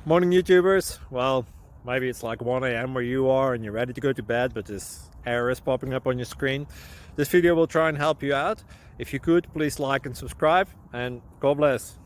Morning YouTubers. Well, maybe it's like 1 a.m. where you are and you're ready to go to bed, but this error is popping up on your screen. This video will try and help you out. If you could, please like and subscribe, and God bless.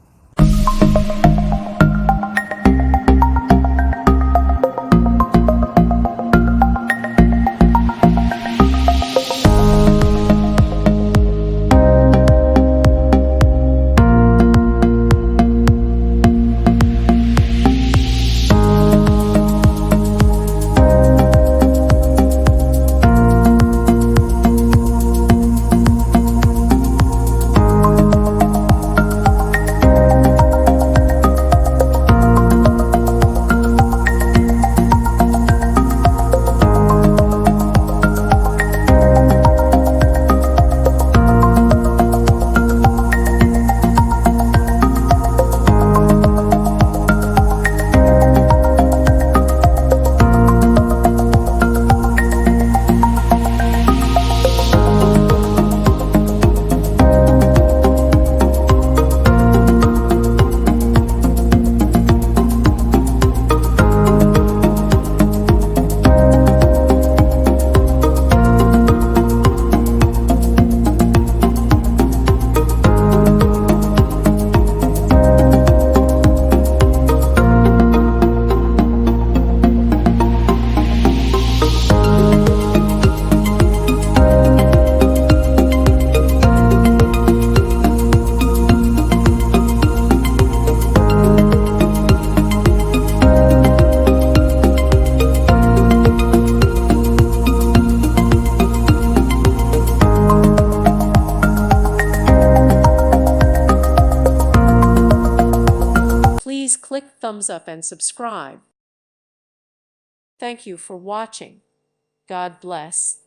Please click thumbs up and subscribe. Thank you for watching. God bless.